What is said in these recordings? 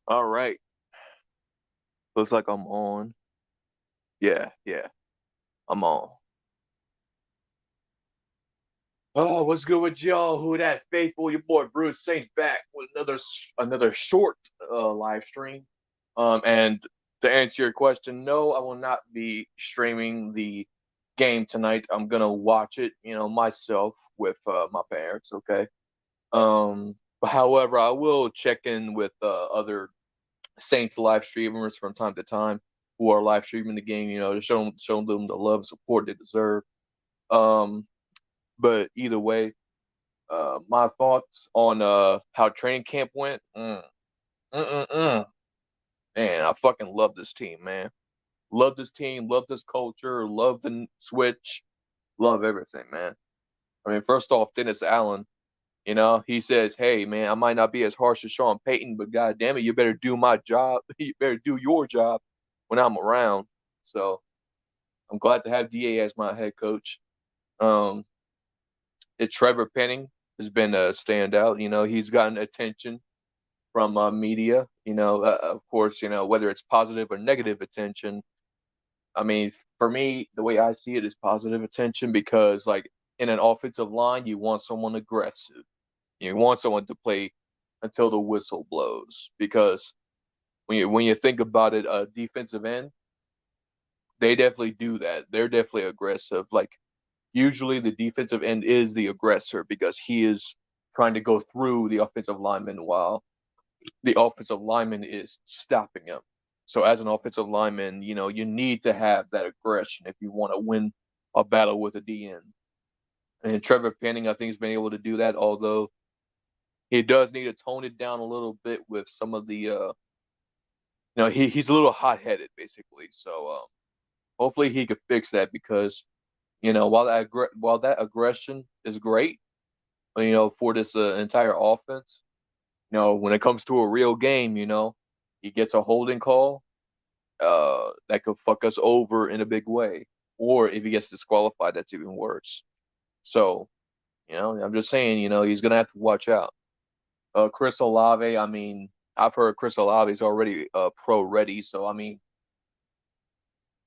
All right. Looks like I'm on. Yeah, yeah, I'm on. Oh, what's good with y'all? Who that faithful? Your boy Bruce Saint back with another short live stream. And to answer your question, no, I will not be streaming the game tonight. I'm gonna watch it, myself with my parents. Okay. However, I will check in with other Saints live streamers from time to time who are live streaming the game, to show them the love and support they deserve. Um, but either way, my thoughts on how training camp went. Mm, mm. Man, I fucking love this team, man. Love this team, love this culture, love the switch, love everything, man. I mean, first off, Dennis Allen, he says, "Hey, man, I might not be as harsh as Sean Payton, but god damn it, you better do my job. You better do your job when I'm around." So I'm glad to have Da as my head coach. Um, Trevor Penning has been a standout. He's gotten attention from media. Of course, whether it's positive or negative attention. I mean, for me, the way I see it is positive attention because, like, in an offensive line, you want someone aggressive. You want someone to play until the whistle blows because when you think about it, a defensive end, they definitely do that. They're definitely aggressive. Like usually, the defensive end is the aggressor because he is trying to go through the offensive lineman while the offensive lineman is stopping him. So as an offensive lineman, you need to have that aggression if you want to win a battle with a DN. And Trevor Penning, I think, has been able to do that, although he does need to tone it down a little bit with some of the he's a little hot headed basically. So hopefully he could fix that because while that aggression is great, for this entire offense, when it comes to a real game, he gets a holding call that could fuck us over in a big way. Or if he gets disqualified, that's even worse. So, I'm just saying, he's gonna have to watch out. Chris Olave, I mean, I've heard Chris Olave is already pro ready, so I mean,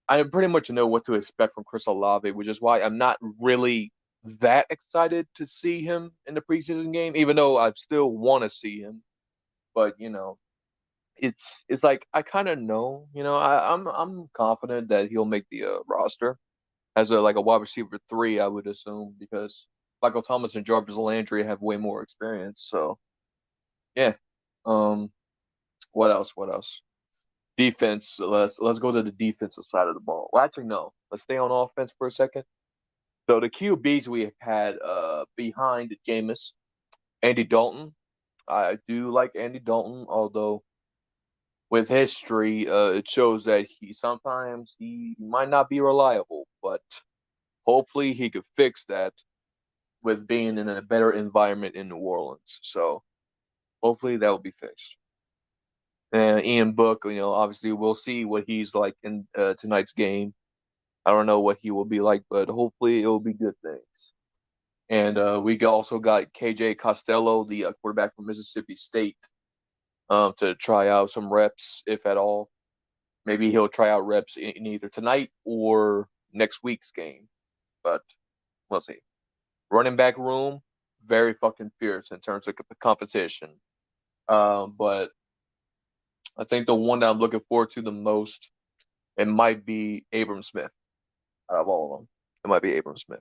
I pretty much know what to expect from Chris Olave, which is why I'm not really that excited to see him in the preseason game, even though I still want to see him. But it's like I kind of know, I'm confident that he'll make the roster as a wide receiver three, I would assume, because Michael Thomas and Jarvis Landry have way more experience. So yeah. Um, what else? What else? Defense. Let's go to the defensive side of the ball. Well, actually, no. Let's stay on offense for a second. So the QBs we have had behind Jameis, Andy Dalton. I do like Andy Dalton, although with history, it shows that he might not be reliable, but hopefully he could fix that with being in a better environment in New Orleans. So hopefully that will be fixed. And Ian Book, obviously we'll see what he's like in tonight's game. I don't know what he will be like, but hopefully it will be good things. And we also got KJ Costello, the quarterback from Mississippi State, to try out some reps, if at all. Maybe he'll try out reps in either tonight or next week's game, but we'll see. Running back room, very fucking fierce in terms of competition. But I think the one that I'm looking forward to the most, it might be Abram Smith out of all of them. It might be Abram Smith.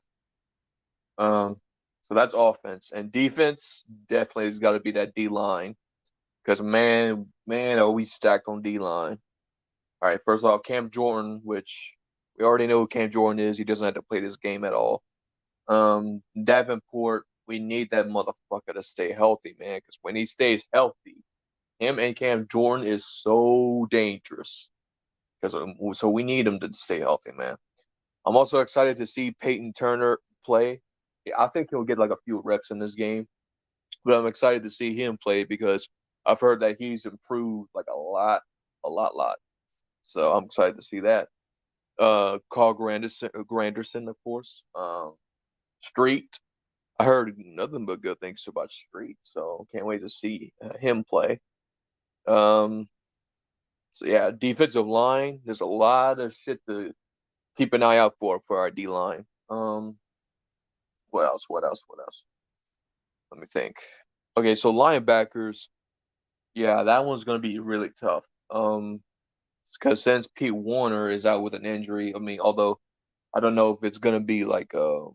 Um, so that's offense and defense. Definitely has got to be that D line because man, are we stacked on D line? All right, first off, Cam Jordan, which we already know who Cam Jordan is. He doesn't have to play this game at all. Davenport, we need that motherfucker to stay healthy, man, because when he stays healthy, him and Cam Jordan is so dangerous. Because so we need him to stay healthy, man. I'm also excited to see Peyton Turner play. Yeah, I think he'll get like a few reps in this game, but I'm excited to see him play because I've heard that he's improved like a lot. So I'm excited to see that. Carl Granderson, of course. Street. I heard nothing but good things about Street, so can't wait to see him play. Um, so yeah, defensive line. There's a lot of shit to keep an eye out for our D line. What else? What else? What else? Let me think. Okay, so linebackers. Yeah, that one's gonna be really tough. Because since Pete Warner is out with an injury, I mean, although I don't know if it's gonna be like a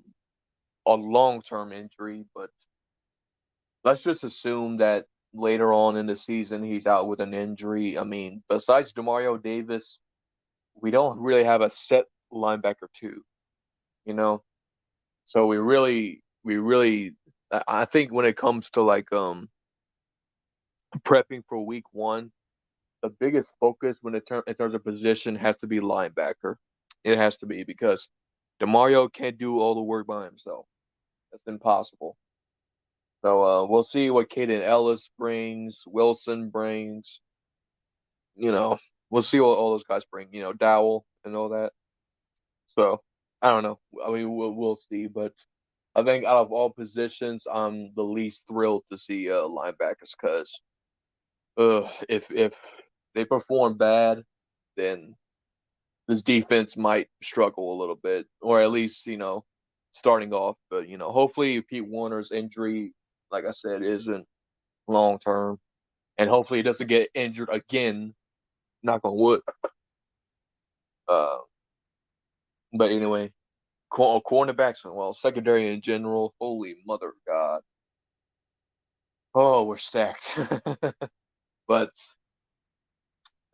long-term injury, but let's just assume that later on in the season he's out with an injury. I mean, besides Demario Davis, we don't really have a set linebacker two, you know. So we really, I think when it comes to like prepping for week one, the biggest focus in terms of position has to be linebacker. It has to be because Demario can't do all the work by himself. That's impossible. So we'll see what Caden Ellis brings, Wilson brings. You know, we'll see what all those guys bring. You know, Dowell and all that. So I don't know. I mean, we'll see. But I think out of all positions, I'm the least thrilled to see linebackers because if they perform bad, then this defense might struggle a little bit, or at least starting off. But hopefully Pete Warner's injury, like I said, isn't long term, and hopefully he doesn't get injured again. Knock on wood. Uh, but anyway, cornerbacks and well, secondary in general. Holy mother of God! Oh, we're stacked. But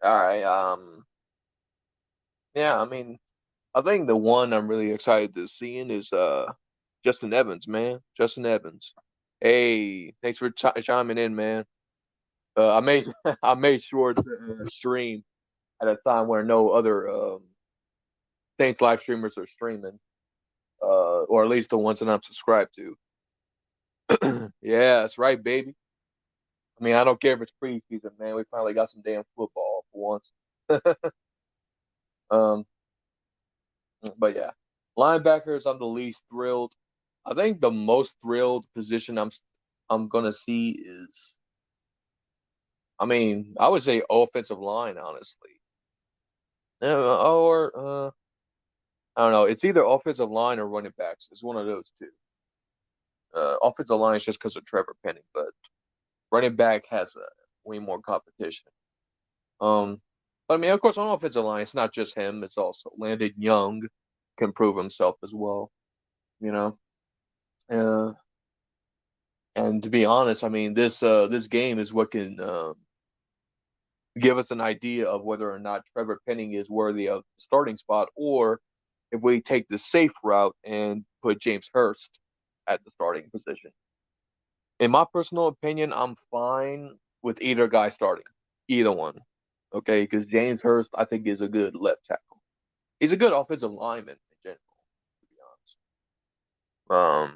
all right, yeah. I mean, I think the one I'm really excited to see in is Justin Evans, man. Justin Evans. Hey, thanks for chiming in, man. I made I made sure to stream at a time where no other Saints live streamers are streaming, or at least the ones that I'm subscribed to. Yeah, that's right, baby. I mean, I don't care if it's preseason, man. We finally got some damn football for once. Um, but yeah, linebackers, I'm the least thrilled. I think the most thrilled position I'm gonna see is, I mean, I would say offensive line, honestly. Or I don't know. It's either offensive line or running backs. It's one of those two. Offensive line is just because of Trevor Penning, but running back has way more competition. Um, but I mean, of course, on offensive line, it's not just him. It's also Landon Young can prove himself as well. You know, uh, and to be honest, I mean, this game is what can give us an idea of whether or not Trevor Penning is worthy of the starting spot, or if we take the safe route and put James Hurst at the starting position. In my personal opinion, I'm fine with either guy starting, either one. Okay, because James Hurst, I think, is a good left tackle. He's a good offensive lineman in general, to be honest.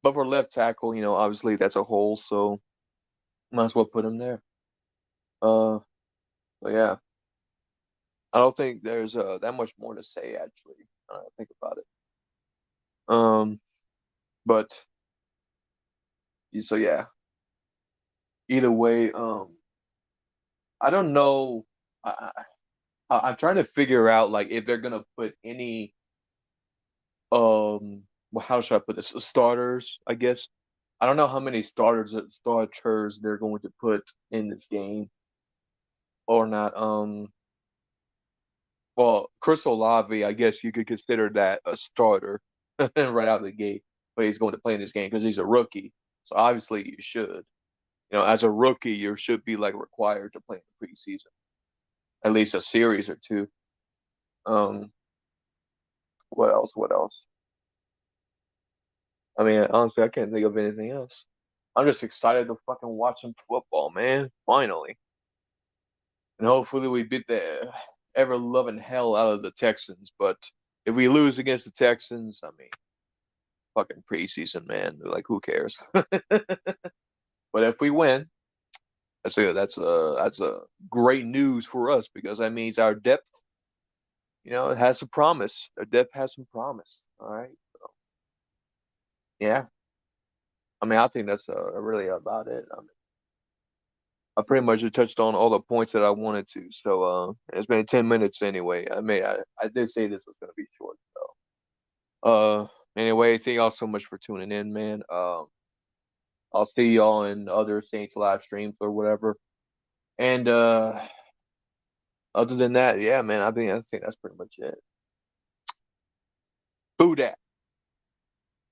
But for left tackle, obviously that's a hole, so might as well put him there. Uh, but yeah, I don't think there's that much more to say actually. Think about it. Um, but so yeah, either way, I don't know. I'm trying to figure out like if they're gonna put any well, how should I put this? Starters, I guess. I don't know how many starters they're going to put in this game or not. Well, Chris Olave, I guess you could consider that a starter right out of the gate, but he's going to play in this game because he's a rookie. So obviously you should. As a rookie, you should be like required to play in the preseason, at least a series or two. Um, what else? What else? I mean, honestly, I can't think of anything else. I'm just excited to fucking watch some football, man. Finally. And hopefully we beat the ever loving hell out of the Texans. But if we lose against the Texans, I mean, fucking preseason, man. Like, who cares? But if we win, that's a great news for us because that means our depth, it has some promise. Our depth has some promise. All right. So, yeah. I mean, I think that's really about it. I pretty much just touched on all the points that I wanted to. So it's been 10 minutes anyway. I did say this was gonna be short. So anyway, thank y'all so much for tuning in, man. I'll see y'all in other Saints live streams or whatever. And other than that, yeah, man, I think that's pretty much it. Boo dat.